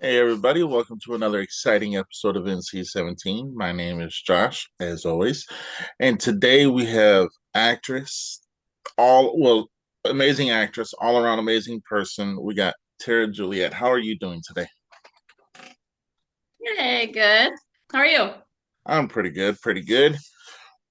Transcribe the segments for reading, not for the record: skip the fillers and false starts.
Hey everybody, welcome to another exciting episode of NC-17. My name is Josh, as always, and today we have actress, amazing actress, all around amazing person. We got Tara Juliette. How are you doing today? Hey, good. How are you? I'm pretty good, pretty good.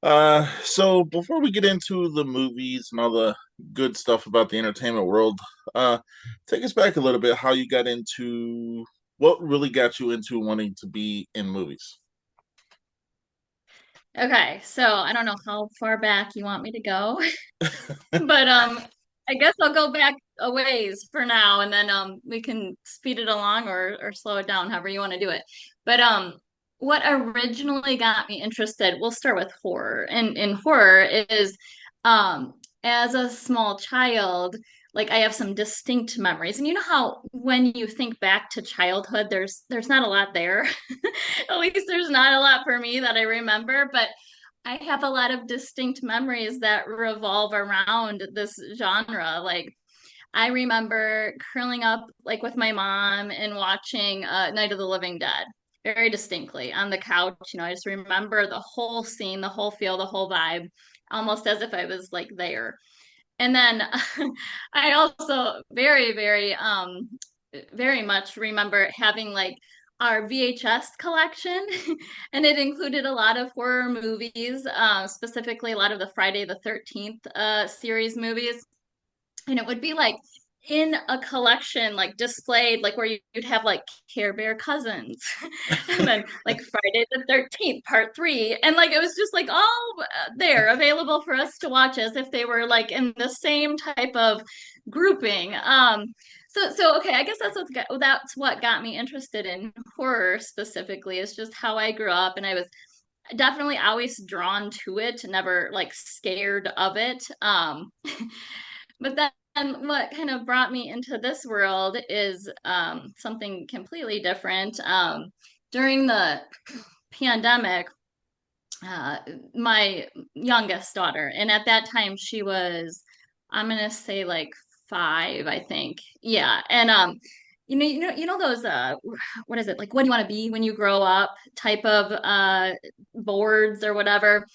So before we get into the movies and all the good stuff about the entertainment world, uh, take us back a little bit. How you got into what really got you into wanting to be in movies? Okay, so I don't know how far back you want me to go, but I guess I'll go back a ways for now, and then we can speed it along or slow it down, however you want to do it. But what originally got me interested, we'll start with horror, and in horror is um as a small child. Like I have some distinct memories, and you know how when you think back to childhood, there's not a lot there. At least there's not a lot for me that I remember, but I have a lot of distinct memories that revolve around this genre. Like I remember curling up like with my mom and watching Night of the Living Dead very distinctly on the couch. I just remember the whole scene, the whole feel, the whole vibe, almost as if I was like there. And then I also very much remember having like our VHS collection, and it included a lot of horror movies, specifically a lot of the Friday the 13th series movies. And it would be like in a collection, like displayed, like where you'd have like Care Bear Cousins, and then like Friday the 13th, part three. And like it was just like all there available for us to watch as if they were like in the same type of grouping. So okay, I guess that's what got me interested in horror specifically, is just how I grew up, and I was definitely always drawn to it, never like scared of it. But then what kind of brought me into this world is something completely different. During the pandemic, uh, my youngest daughter, and at that time she was, I'm gonna say like 5, I think. Yeah, and you know those what is it like? What do you want to be when you grow up? Type of boards or whatever.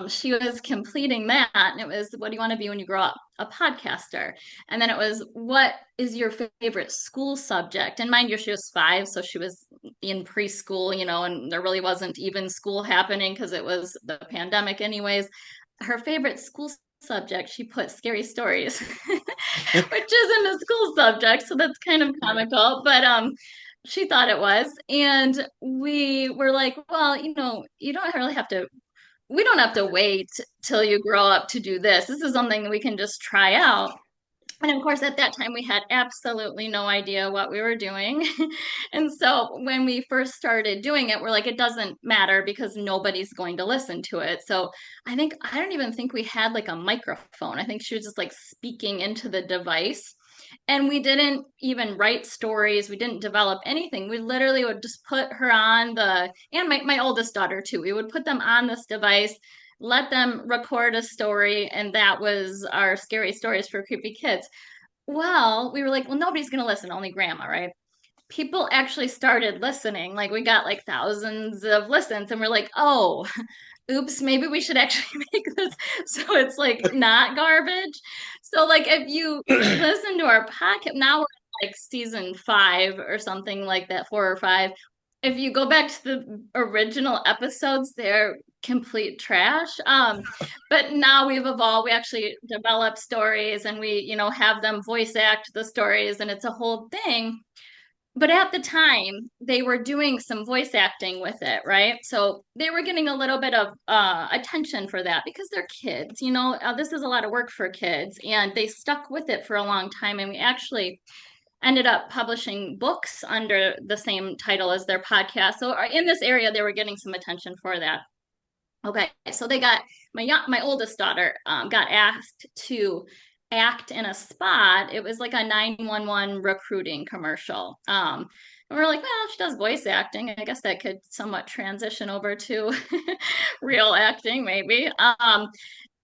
She was completing that, and it was, what do you want to be when you grow up? A podcaster. And then it was, what is your favorite school subject? And mind you, she was 5, so she was in preschool, and there really wasn't even school happening because it was the pandemic, anyways. Her favorite school subject, she put scary stories, which isn't a school subject, so that's kind of comical. But she thought it was. And we were like, well, you don't really have to we don't have to wait till you grow up to do this. This is something we can just try out. And of course, at that time, we had absolutely no idea what we were doing. And so when we first started doing it, we're like, it doesn't matter because nobody's going to listen to it. So I don't even think we had like a microphone. I think she was just like speaking into the device. And we didn't even write stories. We didn't develop anything. We literally would just put her on and my oldest daughter too. We would put them on this device, let them record a story, and that was our scary stories for creepy kids. Well, we were like, well, nobody's going to listen, only grandma, right? People actually started listening. Like we got like thousands of listens, and we're like, oh, oops, maybe we should actually make this so it's like not garbage. So like if you listen to our podcast, now we're in like season 5 or something like that, 4 or 5. If you go back to the original episodes, they're complete trash. But now we've evolved. We actually develop stories, and we, have them voice act the stories, and it's a whole thing. But at the time, they were doing some voice acting with it, right? So they were getting a little bit of attention for that because they're kids. This is a lot of work for kids, and they stuck with it for a long time. And we actually ended up publishing books under the same title as their podcast. So in this area, they were getting some attention for that. Okay, so they got my oldest daughter got asked to act in a spot. It was like a 911 recruiting commercial. And we're like, well, she does voice acting. I guess that could somewhat transition over to real acting, maybe.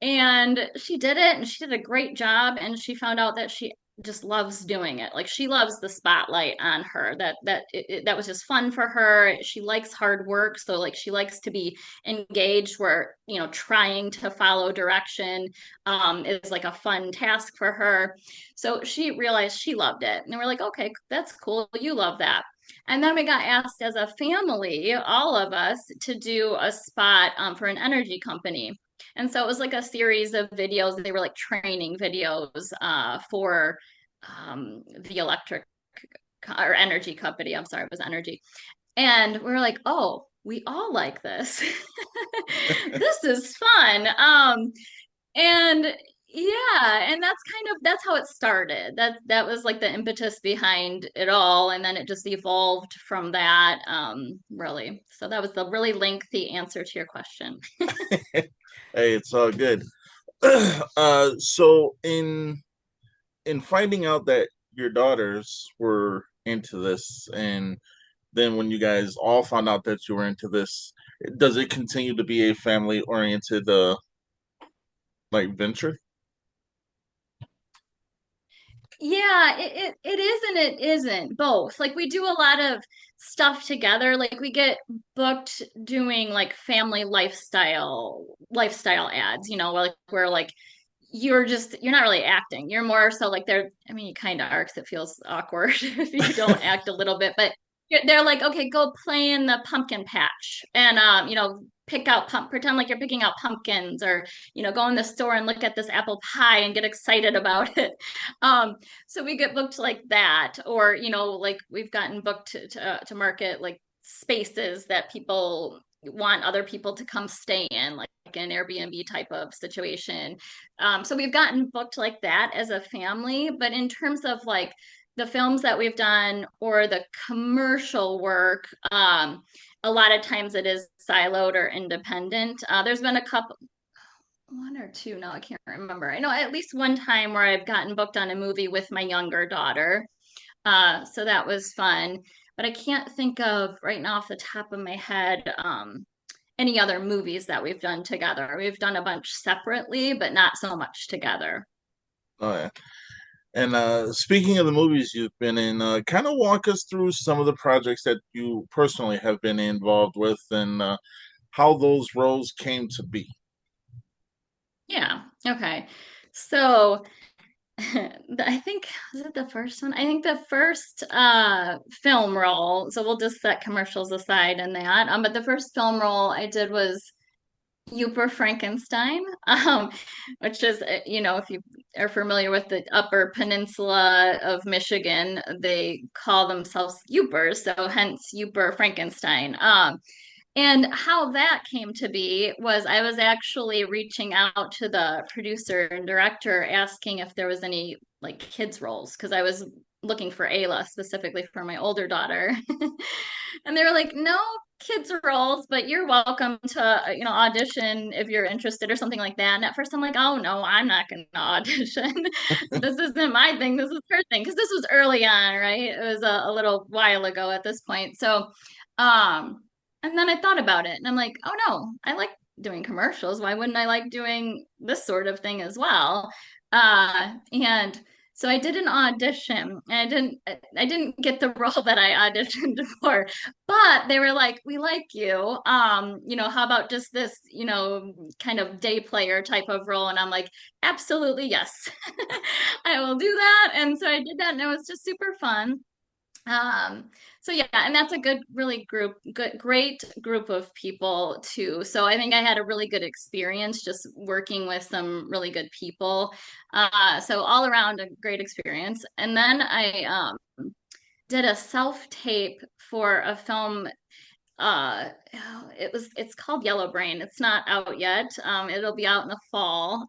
And she did it, and she did a great job. And she found out that she just loves doing it. Like she loves the spotlight on her. That was just fun for her. She likes hard work, so like she likes to be engaged where, trying to follow direction is like a fun task for her. So she realized she loved it. And we're like, okay, that's cool. You love that. And then we got asked as a family, all of us, to do a spot for an energy company. And so it was like a series of videos. They were like training videos for the electric or energy company. I'm sorry, it was energy. And we were like, oh, we all like this. This is fun. And yeah, and that's how it started. That was like the impetus behind it all, and then it just evolved from that, really. So that was the really lengthy answer to your question. Hey, it's all good. So in finding out that your daughters were into this, and then when you guys all found out that you were into this, does it continue to be a family oriented like venture? Yeah, it is and it isn't both. Like we do a lot of stuff together. Like we get booked doing like family lifestyle ads, where like you're not really acting. You're more so like I mean, you kind of are because it feels awkward if you don't act a little bit, but they're like, okay, go play in the pumpkin patch and pretend like you're picking out pumpkins, or go in the store and look at this apple pie and get excited about it. Um, so we get booked like that, or like we've gotten booked to market like spaces that people want other people to come stay in, like an Airbnb type of situation. So we've gotten booked like that as a family, but in terms of like the films that we've done or the commercial work, a lot of times it is siloed or independent. There's been a couple, one or two, no, I can't remember. I know at least one time where I've gotten booked on a movie with my younger daughter. So that was fun. But I can't think of right now off the top of my head any other movies that we've done together. We've done a bunch separately, but not so much together. Oh yeah. And speaking of the movies you've been in, kind of walk us through some of the projects that you personally have been involved with, and how those roles came to be. Yeah. Okay. So I think was it the first one? I think the first film role. So we'll just set commercials aside and that. But the first film role I did was Uper Frankenstein, which is, if you are familiar with the Upper Peninsula of Michigan, they call themselves Upers, so hence Uper Frankenstein. And how that came to be was I was actually reaching out to the producer and director asking if there was any like kids roles because I was looking for Ayla specifically for my older daughter. And they were like, "No kids roles, but you're welcome to audition if you're interested or something like that." And at first I'm like, "Oh no, I'm not going to audition. This isn't my thing. This is her thing." Because this was early on, right? It was a little while ago at this point. So, um, and then I thought about it and I'm like, oh no, I like doing commercials. Why wouldn't I like doing this sort of thing as well? And so I did an audition and I didn't get the role that I auditioned for, but they were like, we like you. How about just this, kind of day player type of role? And I'm like, absolutely yes. I will do that. And so I did that and it was just super fun. So yeah, and that's a great group of people too. So I think I had a really good experience just working with some really good people. So all around a great experience. And then I did a self-tape for a film. It's called Yellow Brain. It's not out yet. It'll be out in the fall.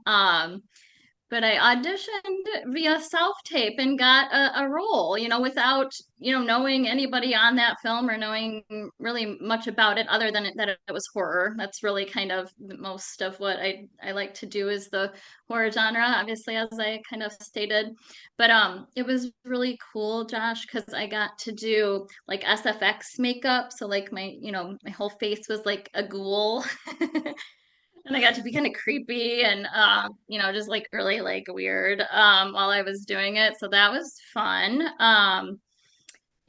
But I auditioned via self-tape and got a role, without, knowing anybody on that film or knowing really much about it other than that it was horror. That's really kind of most of what I like to do is the horror genre, obviously, as I kind of stated. But it was really cool, Josh, because I got to do like SFX makeup. So like my whole face was like a ghoul. And I got to be kind of creepy and just like really like weird while I was doing it. So that was fun.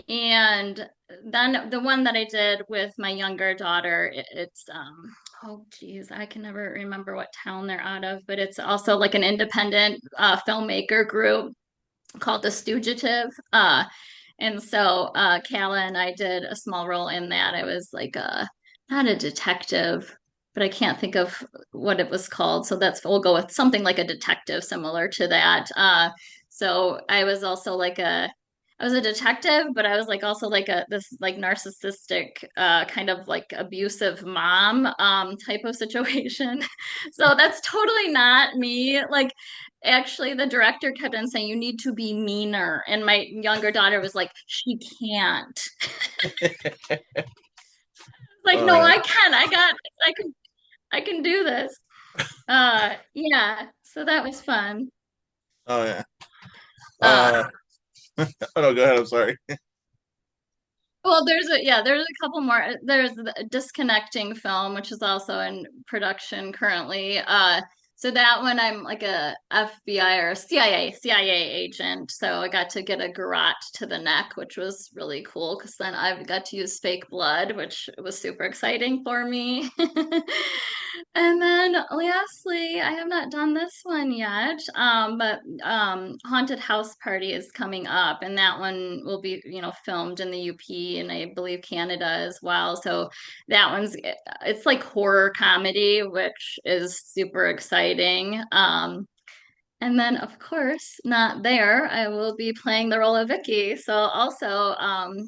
And then the one that I did with my younger daughter, it's oh geez, I can never remember what town they're out of, but it's also like an independent filmmaker group called The Stoogative. And so Kala and I did a small role in that. I was like a not a detective, but I can't think of what it was called. So that's we'll go with something like a detective similar to that. So I was also like a I was a detective, but I was like also like a this like narcissistic kind of like abusive mom type of situation. So that's totally not me. Like actually the director kept on saying you need to be meaner, and my younger daughter was like she can't. Like Oh no, yeah, I can, I got this. I can do this. Yeah, so that was fun. oh yeah. uh Uh, oh no, go ahead. I'm sorry. Well, there's a couple more. There's the Disconnecting film, which is also in production currently. So that one I'm like a FBI or a CIA agent. So I got to get a garrote to the neck, which was really cool because then I got to use fake blood, which was super exciting for me. And then lastly, I have not done this one yet, but Haunted House Party is coming up, and that one will be, filmed in the UP and I believe Canada as well. So that one's it's like horror comedy, which is super exciting. And then, of course, not there, I will be playing the role of Vicky. So also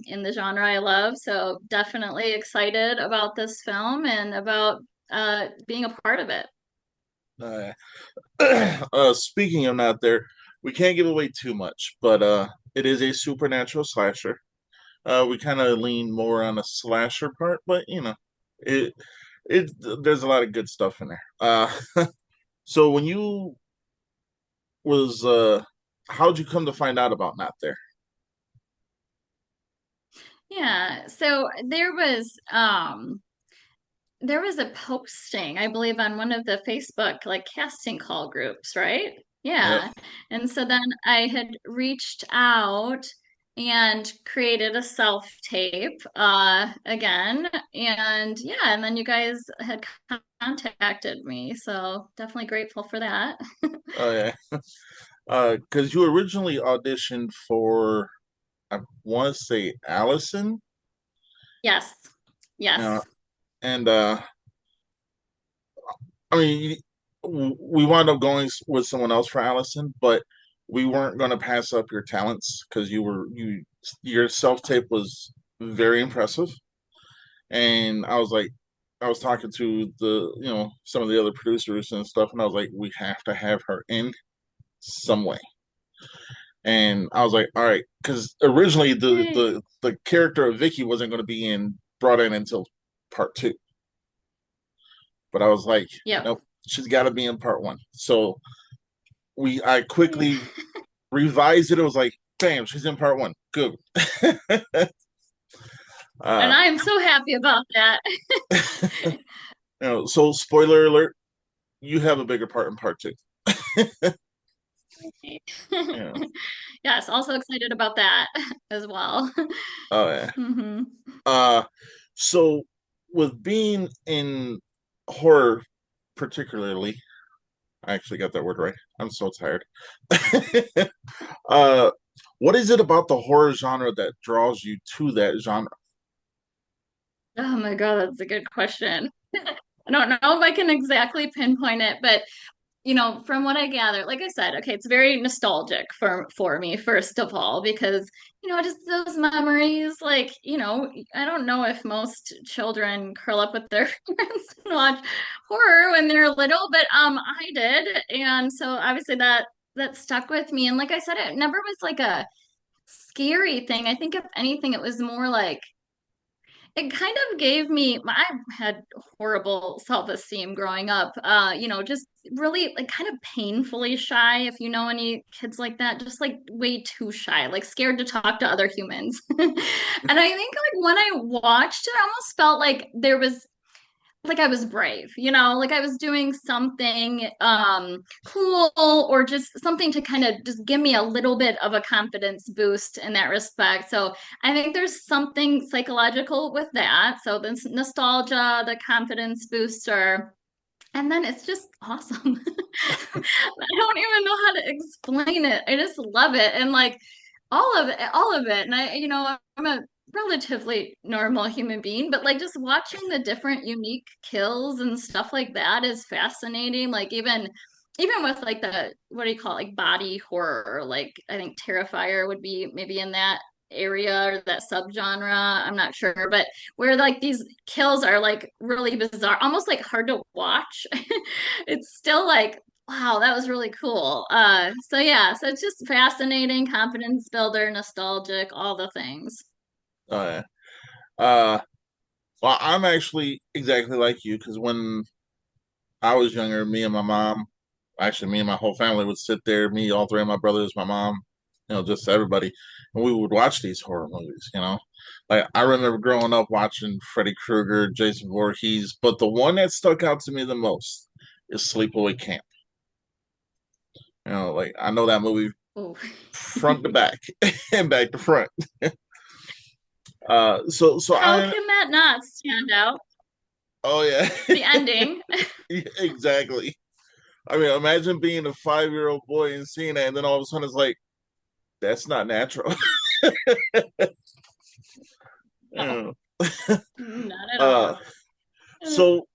in the genre I love. So definitely excited about this film and about being a part of it. Uh, speaking of not there, we can't give away too much, but it is a supernatural slasher. We kind of lean more on the slasher part, but it it there's a lot of good stuff in there. So when you was how'd you come to find out about not there? Yeah. So there was a posting, I believe, on one of the Facebook like casting call groups, right? Yep. Yeah. And so then I had reached out and created a self tape again. And yeah, and then you guys had contacted me. So definitely grateful for that. Oh yeah. Because you originally auditioned for, I want to say Allison, Yes. uh, Yes. and I mean, we wound up going with someone else for Allison, but we weren't going to pass up your talents because your self tape was very impressive, and I was talking to some of the other producers and stuff, and I was like, we have to have her in some way. And I was like, all right, because originally Yay. the character of Vicky wasn't going to be brought in until part two, but I was like, Yep. nope, she's got to be in part one. So I Yay. quickly revised it. It was like, bam, she's in part one. Good. And uh, I am so happy about that. so spoiler alert, you have a bigger part in part two. Yeah. Yes, also excited about that as well. Oh yeah. hmm Uh, so with being in horror, particularly, I actually got that word right. I'm so tired. uh, what is it about the horror genre that draws you to that genre? Oh my God, that's a good question. I don't know if I can exactly pinpoint it, but from what I gather, like I said, okay, it's very nostalgic for me, first of all, because just those memories, like, I don't know if most children curl up with their parents and watch horror when they're little, but I did. And so obviously that stuck with me. And like I said, it never was like a scary thing. I think if anything, it was more like it kind of gave me I had horrible self-esteem growing up, just really like kind of painfully shy, if you know any kids like that, just like way too shy, like scared to talk to other humans. And I think like when I watched it, I almost felt like there was like I was brave, like I was doing something cool or just something to kind of just give me a little bit of a confidence boost in that respect. So I think there's something psychological with that. So this nostalgia, the confidence booster, and then it's just awesome. I don't even know how to explain it. I just love it. And like all of it. And I'm a relatively normal human being, but like just watching the different unique kills and stuff like that is fascinating. Like even with like the what do you call it, like body horror, like I think Terrifier would be maybe in that area or that subgenre. I'm not sure, but where like these kills are like really bizarre, almost like hard to watch. It's still like, wow, that was really cool. So yeah, so it's just fascinating, confidence builder, nostalgic, all the things. Oh yeah. Uh, well, I'm actually exactly like you because when I was younger, me and my mom, actually me and my whole family would sit there, me, all three of my brothers, my mom, just everybody, and we would watch these horror movies. Like I remember growing up watching Freddy Krueger, Jason Voorhees, but the one that stuck out to me the most is Sleepaway Camp. Like I know that movie Oh. front to back and back to front. So How I, can that not stand out? oh yeah, The ending. yeah, exactly. I mean, imagine being a 5-year-old boy and seeing that, and then all of a sudden it's like, that's not natural. No, Yeah. not at uh, all. so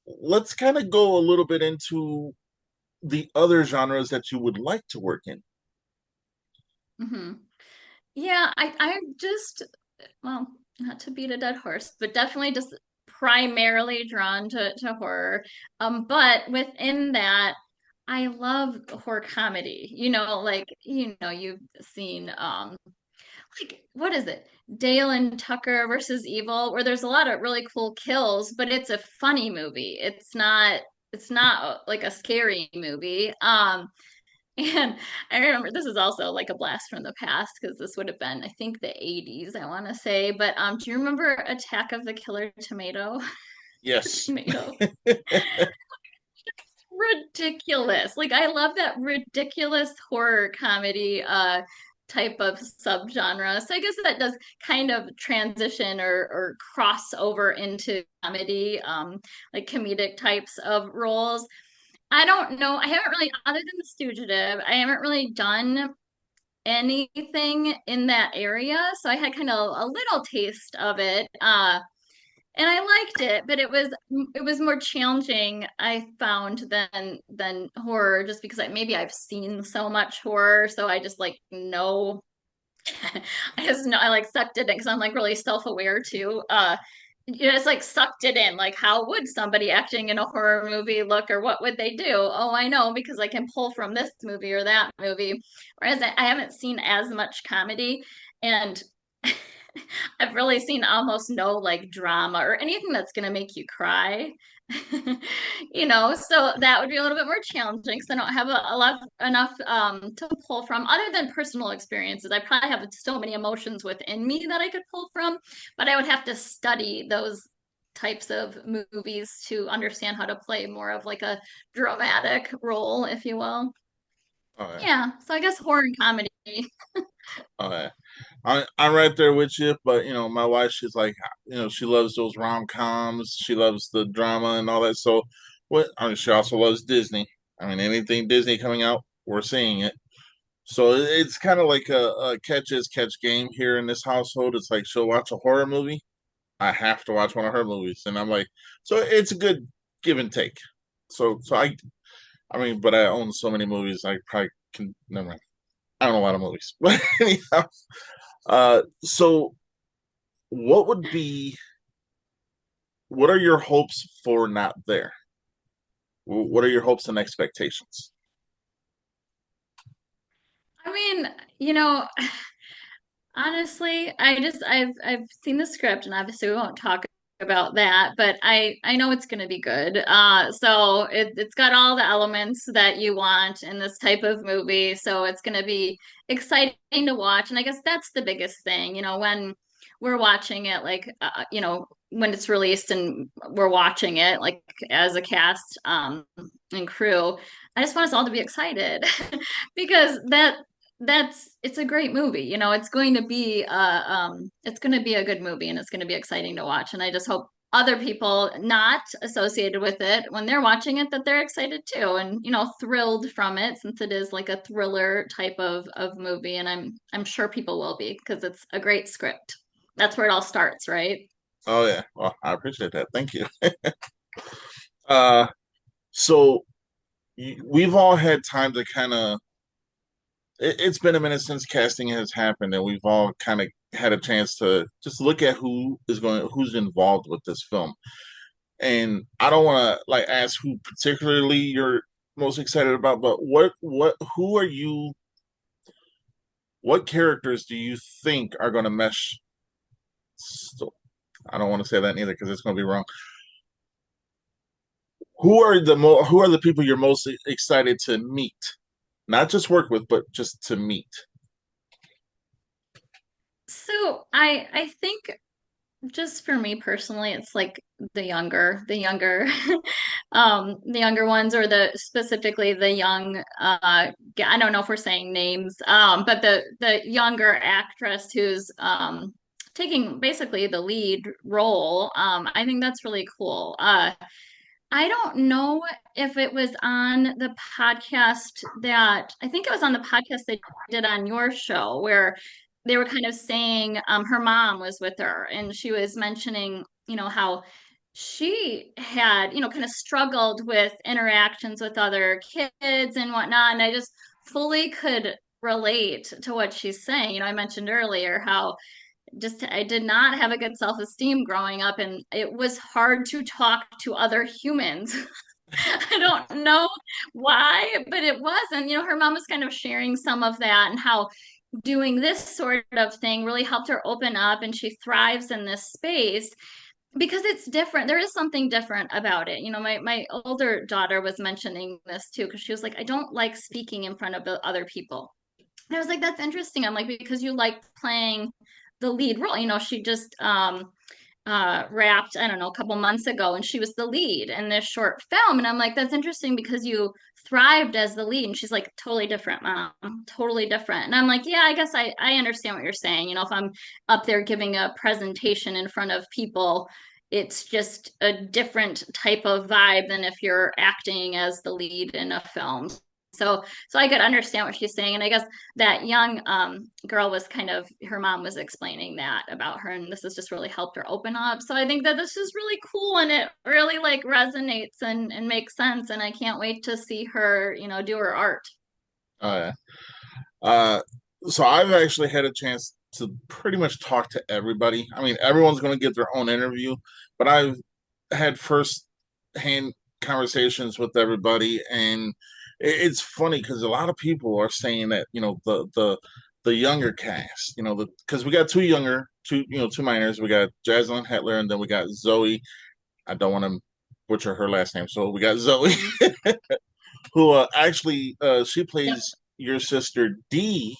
let's kind of go a little bit into the other genres that you would like to work in. Hmm. Yeah, I just, well, not to beat a dead horse, but definitely just primarily drawn to horror. But within that, I love horror comedy. Like, you've seen like what is it? Dale and Tucker versus Evil, where there's a lot of really cool kills, but it's a funny movie. It's not like a scary movie. And I remember this is also like a blast from the past because this would have been, I think, the 80s, I want to say. But do you remember Attack of the Killer Tomato? Yes. Tomato. Ridiculous. Like I love that ridiculous horror comedy type of subgenre. So I guess that does kind of transition or cross over into comedy, like comedic types of roles. I don't know. I haven't really, other than The Stoogative, I haven't really done anything in that area. So I had kind of a little taste of it. And I liked it, but it was more challenging, I found, than horror, just because maybe I've seen so much horror, so I just like know. I just know I like sucked it in because I'm like really self-aware too. It's like sucked it in. Like, how would somebody acting in a horror movie look, or what would they do? Oh, I know because I can pull from this movie or that movie. Whereas I haven't seen as much comedy, and I've really seen almost no like drama or anything that's going to make you cry. So that would be a little bit more challenging because I don't have a lot enough to pull from other than personal experiences. I probably have so many emotions within me that I could pull from, but I would have to study those types of movies to understand how to play more of like a dramatic role, if you will. All right. Yeah, so I guess horror and comedy. All right. I'm right there with you, but my wife, she's like, she loves those rom-coms, she loves the drama and all that. So, what? I mean, she also loves Disney. I mean, anything Disney coming out, we're seeing it. So it's kind of like a catch as catch game here in this household. It's like she'll watch a horror movie, I have to watch one of her movies, and I'm like, so it's a good give and take. So I mean, but I own so many movies, I probably can never mind. I own a lot of movies, but anyhow, so what would be what are your hopes for not there? What are your hopes and expectations? I mean, honestly, I've seen the script and obviously we won't talk about that, but I know it's going to be good. So it's got all the elements that you want in this type of movie, so it's going to be exciting to watch. And I guess that's the biggest thing, when we're watching it like when it's released and we're watching it like as a cast and crew. I just want us all to be excited because that's it's a great movie. It's going to be a good movie and it's going to be exciting to watch. And I just hope other people not associated with it when they're watching it that they're excited too and thrilled from it since it is like a thriller type of movie and I'm sure people will be because it's a great script. That's where it all starts, right? Oh yeah. Well, I appreciate that. Thank you. Uh, so we've all had time to kind of. It's been a minute since casting has happened, and we've all kind of had a chance to just look at who's involved with this film. And I don't want to like ask who particularly you're most excited about, but who are you? What characters do you think are going to mesh? So, I don't want to say that neither because it's going to be wrong. Who are the people you're most excited to meet? Not just work with, but just to meet. So I think just for me personally, it's like the younger the younger ones or the specifically the young I don't know if we're saying names, but the younger actress who's taking basically the lead role. I think that's really cool. I don't know if it was on the podcast that I think it was on the podcast they did on your show where they were kind of saying her mom was with her and she was mentioning, how she had, kind of struggled with interactions with other kids and whatnot. And I just fully could relate to what she's saying. I mentioned earlier how just I did not have a good self-esteem growing up and it was hard to talk to other humans. I don't know why, but it was. And her mom was kind of sharing some of that and how doing this sort of thing really helped her open up and she thrives in this space because it's different. There is something different about it. My older daughter was mentioning this too because she was like, I don't like speaking in front of the other people. And I was like, that's interesting. I'm like, because you like playing the lead role. She just wrapped, I don't know, a couple months ago, and she was the lead in this short film. And I'm like, that's interesting because you thrived as the lead. And she's like, totally different, mom, totally different. And I'm like, yeah, I guess I understand what you're saying. If I'm up there giving a presentation in front of people, it's just a different type of vibe than if you're acting as the lead in a film. So I could understand what she's saying. And I guess that young girl was kind of her mom was explaining that about her, and this has just really helped her open up. So I think that this is really cool, and it really like resonates and makes sense. And I can't wait to see her, do her art. Oh yeah. Uh, so I've actually had a chance to pretty much talk to everybody. I mean, everyone's going to get their own interview, but I've had first hand conversations with everybody, and it's funny because a lot of people are saying that the younger cast, because we got two minors. We got Jaslyn Hetler, and then we got Zoe. I don't want to butcher her last name, so we got Zoe, Mhm. who actually she Yep. plays your sister Dee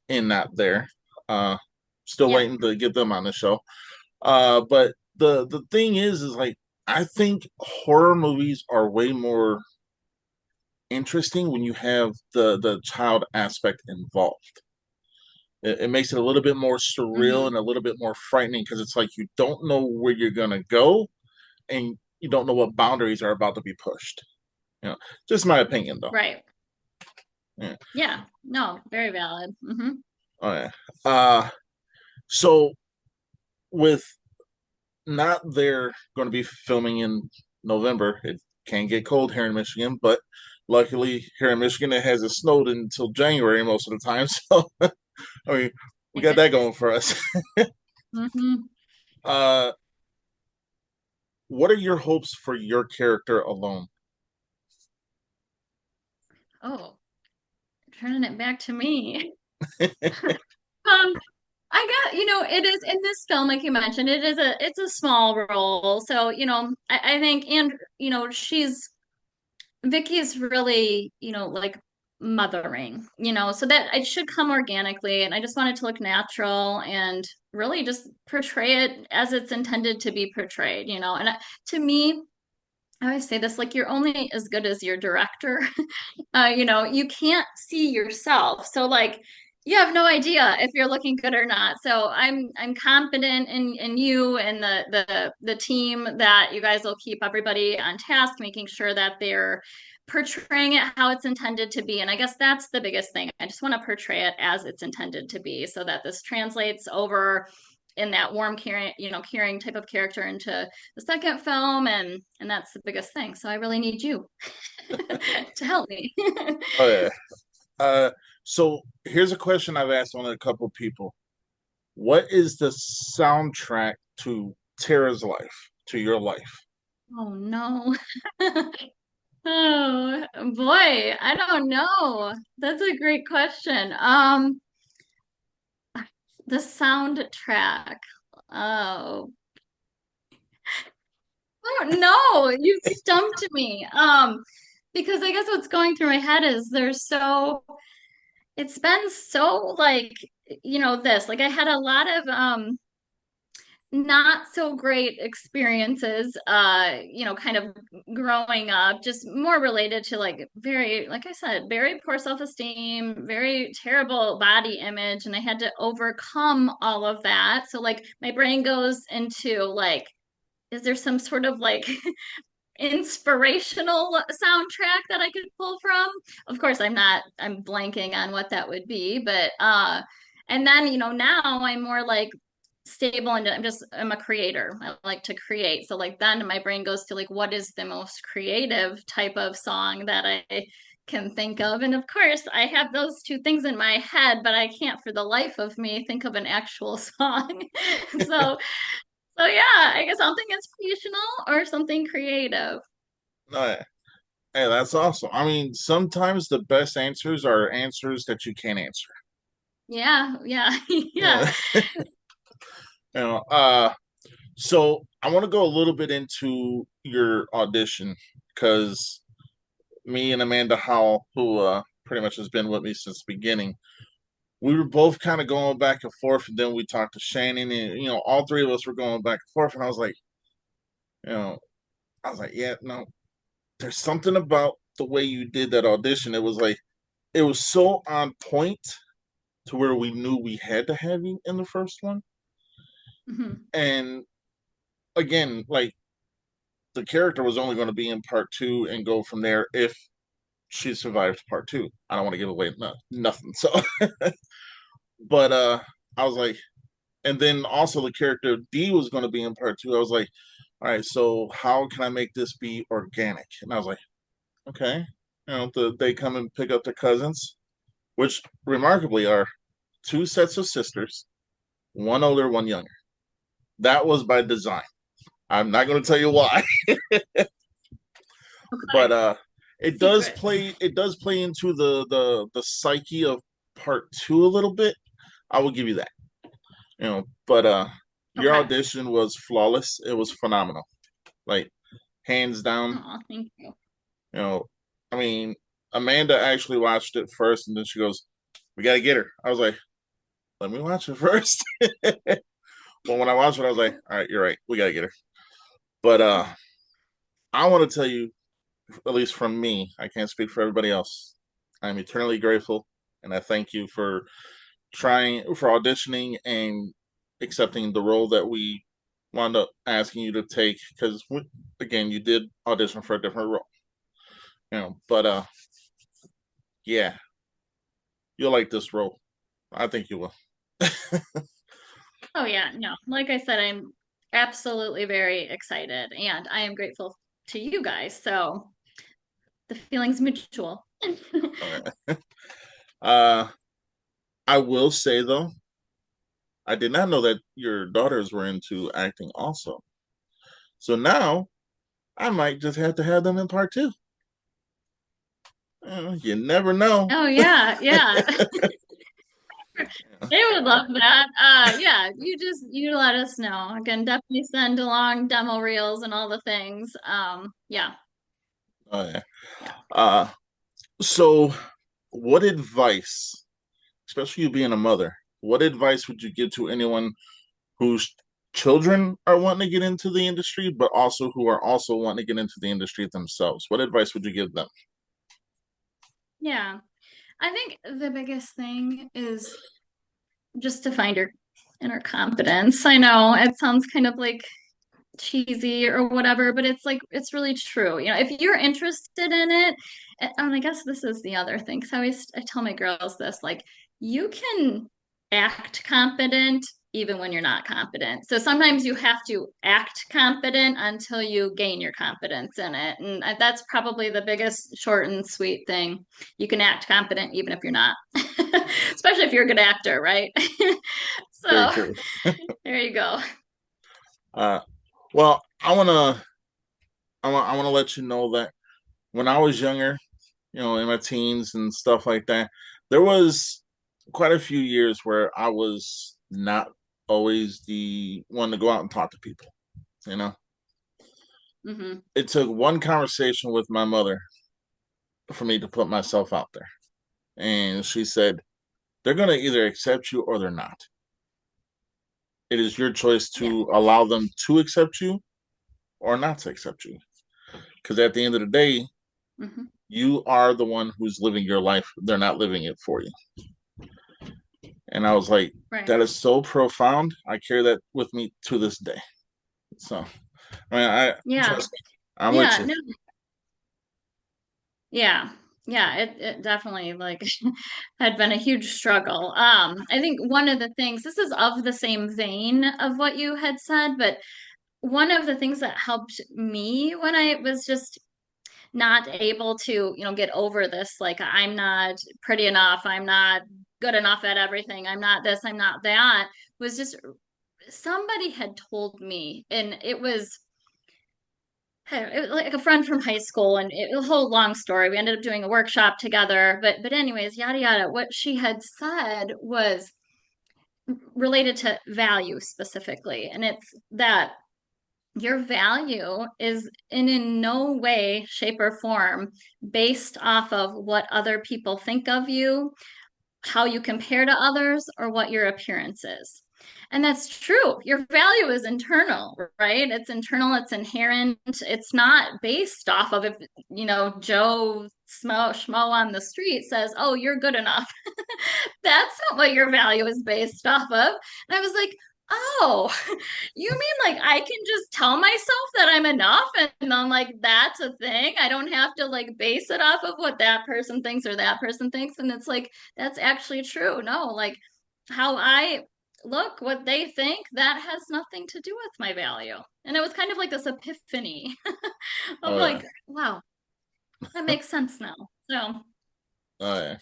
in that there. Uh, Still Yep. waiting to get them on the show. But the thing is like I think horror movies are way more interesting when you have the child aspect involved. It makes it a little bit more surreal Hmm. and a little bit more frightening because it's like you don't know where you're gonna go and you don't know what boundaries are about to be pushed. Just my opinion though. Right. Yeah. Yeah. No, very valid. Oh yeah. So with not they're going to be filming in November. It can get cold here in Michigan, but luckily here in Michigan it hasn't snowed until January most of the time. So I mean, we got that going for us. Hmm. uh, what are your hopes for your character alone? Oh, turning it back to me. Um, I got, it is in this film, like you mentioned, it's a small role. So, I think, and, she's, Vicky's really, like mothering, so that it should come organically. And I just want it to look natural and really just portray it as it's intended to be portrayed. And to me, I always say this, like, you're only as good as your director. You can't see yourself. So like you have no idea if you're looking good or not. So I'm confident in you and the team that you guys will keep everybody on task, making sure that they're portraying it how it's intended to be. And I guess that's the biggest thing. I just want to portray it as it's intended to be so that this translates over in that warm caring type of character into the second film, and that's the biggest thing. So I really need you to help me. Oh yeah. Uh, so here's a question I've asked on a couple of people. What is the soundtrack to Tara's life, to your life? Oh no. Oh boy, I don't know. That's a great question. The soundtrack. Oh, I don't know. You stumped me. Because I guess what's going through my head is it's been so like, this. Like I had a lot of not so great experiences kind of growing up, just more related to like very, like I said, very poor self-esteem, very terrible body image, and I had to overcome all of that. So like my brain goes into like, is there some sort of like inspirational soundtrack that I could pull from? Of course, I'm blanking on what that would be, but and then, now I'm more like stable and I'm a creator. I like to create. So like then my brain goes to like what is the most creative type of song that I can think of. And of course, I have those two things in my head, but I can't for the life of me think of an actual song. So yeah, I guess something inspirational or something creative. Oh, yeah. Hey, that's awesome. I mean, sometimes the best answers are answers that you can't answer. Yeah, yeah, yeah. Yeah. You know, so I want to go a little bit into your audition because me and Amanda Howell, who pretty much has been with me since the beginning, we were both kind of going back and forth, and then we talked to Shannon, and all three of us were going back and forth, and you know, I was like, yeah, no, there's something about the way you did that audition. It was like it was so on point to where we knew we had to have you in the first one, Mhm. and again, like the character was only going to be in part two and go from there if she survived part two. I don't want to give away nothing. So, but I was like, and then also the character D was going to be in part two. I was like, all right, so how can I make this be organic? And I was like, okay, they come and pick up their cousins, which remarkably are two sets of sisters, one older, one younger. That was by design. I'm not going to tell you why, but Okay. Secret. it does play into the psyche of part two a little bit. I will give you that. But your Okay. audition was flawless. It was phenomenal. Like hands down. Oh, thank you. You know, I mean, Amanda actually watched it first and then she goes, "We got to get her." I was like, "Let me watch it first." But when I watched it, I was like, "All right, you're right. We got to get her." But I want to tell you, at least from me, I can't speak for everybody else. I'm eternally grateful, and I thank you for auditioning and accepting the role that we wound up asking you to take. Because again, you did audition for a different role, But yeah, you'll like this role. I think you will. Oh yeah, no. Like I said, I'm absolutely very excited and I am grateful to you guys. So the feeling's mutual. uh, I will say though, I did not know that your daughters were into acting also. So now I might just have to have them in part two. You never know. Oh yeah, yeah. They would love that. Yeah, you let us know. I can definitely send along demo reels and all the things. Yeah, Oh yeah. yeah. Uh, so what advice, especially you being a mother, what advice would you give to anyone whose children are wanting to get into the industry, but also who are also wanting to get into the industry themselves? What advice would you give them? Yeah. I think the biggest thing is just to find her inner confidence. I know it sounds kind of like cheesy or whatever, but it's like it's really true. If you're interested in it, and I guess this is the other thing, because I tell my girls this, like you can act confident even when you're not confident. So sometimes you have to act confident until you gain your confidence in it. And that's probably the biggest short and sweet thing. You can act confident even if you're not, especially if you're a good actor, right? Very So true. there you go. Uh, well, I want to let you know that when I was younger, in my teens and stuff like that, there was quite a few years where I was not always the one to go out and talk to people. You know, Hmm. it took one conversation with my mother for me to put myself out there. And she said, they're going to either accept you or they're not. It is your choice Yeah. to allow them to accept you or not to accept you. Because at the end of the day, Hmm. you are the one who's living your life. They're not living it for you. And I was like, Right. that is so profound. I carry that with me to this day. So, I mean, I Yeah. trust me, I'm with Yeah. you. No. Yeah. Yeah. It definitely like had been a huge struggle. I think one of the things, this is of the same vein of what you had said, but one of the things that helped me when I was just not able to, get over this, like I'm not pretty enough, I'm not good enough at everything, I'm not this, I'm not that, was just somebody had told me, and it was like a friend from high school, and it was a whole long story. We ended up doing a workshop together, but anyways, yada yada. What she had said was related to value specifically, and it's that your value is in no way, shape, or form based off of what other people think of you, how you compare to others, or what your appearance is. And that's true. Your value is internal, right? It's internal, it's inherent. It's not based off of if, Joe Schmo on the street says, oh, you're good enough. That's not what your value is based off of. And I was like, oh, you mean like I can just tell myself that I'm enough and then like that's a thing? I don't have to like base it off of what that person thinks or that person thinks. And it's like, that's actually true. No, like how I look, what they think, that has nothing to do with my value. And it was kind of like this epiphany of Oh yeah, like, wow, that makes sense now. So, oh yeah.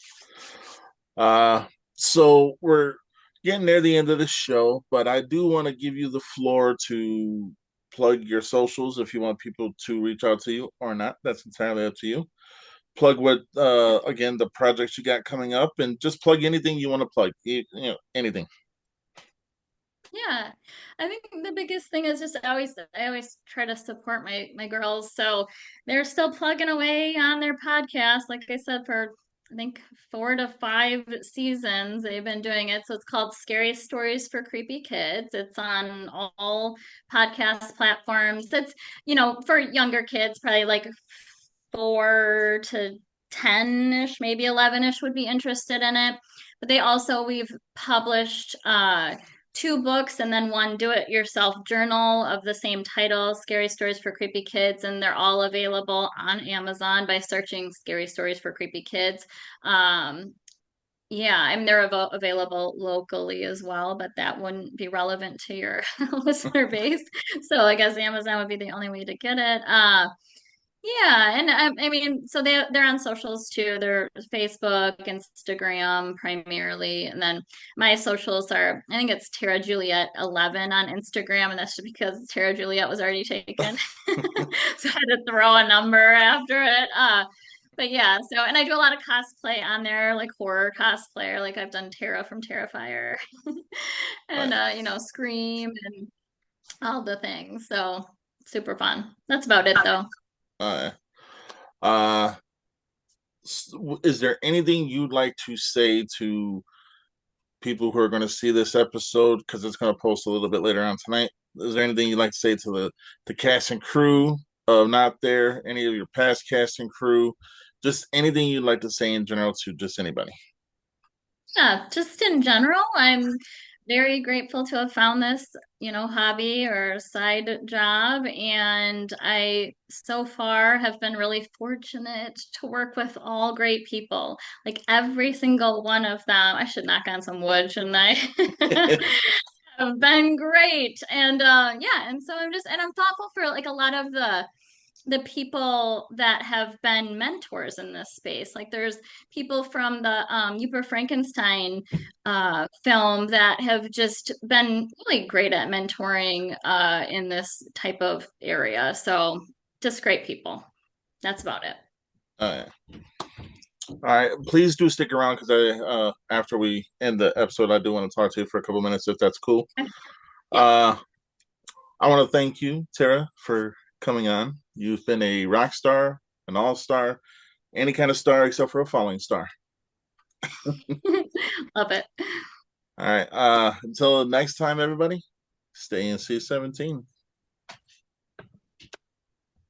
Uh, so we're getting near the end of the show, but I do want to give you the floor to plug your socials if you want people to reach out to you or not. That's entirely up to you. Plug what again the projects you got coming up, and just plug anything you want to plug. Anything. yeah, I think the biggest thing is just I always try to support my girls. So they're still plugging away on their podcast. Like I said, for I think 4 to 5 seasons they've been doing it. So it's called Scary Stories for Creepy Kids. It's on all podcast platforms. It's, for younger kids, probably like 4 to 10-ish, maybe 11-ish would be interested in it. But we've published 2 books and then one do-it-yourself journal of the same title, Scary Stories for Creepy Kids, and they're all available on Amazon by searching Scary Stories for Creepy Kids. Um, yeah, and they're available locally as well, but that wouldn't be relevant to your listener base. So I guess Amazon would be the only way to get it. Yeah, and I mean, so they're on socials too. They're Facebook, Instagram primarily, and then my socials are I think it's Tara Juliette 11 on Instagram, and that's just because Tara Juliette was already taken, so I had to throw a number after it. But yeah, so and I do a lot of cosplay on there, like horror cosplayer, like I've done Tara from Terrifier, and Right. Scream and all the things. So super fun. That's about it though. All right. Uh, is there anything you'd like to say to people who are going to see this episode, because it's going to post a little bit later on tonight? Is there anything you'd like to say to the cast and crew of Not There, any of your past cast and crew, just anything you'd like to say in general to just anybody? Yeah, just in general, I'm very grateful to have found this, hobby or side job. And I so far have been really fortunate to work with all great people. Like every single one of them. I should knock on some wood, shouldn't I? Have been great. And yeah, and so I'm thoughtful for like a lot of the people that have been mentors in this space. Like there's people from the Uber Frankenstein film that have just been really great at mentoring in this type of area. So just great people. That's about it. Uh, all right, please do stick around because after we end the episode, I do want to talk to you for a couple minutes if that's cool. Yeah. Uh, I want to thank you, Tara, for coming on. You've been a rock star, an all star, any kind of star except for a falling star. Love it. All right. Until next time, everybody, stay NC-17.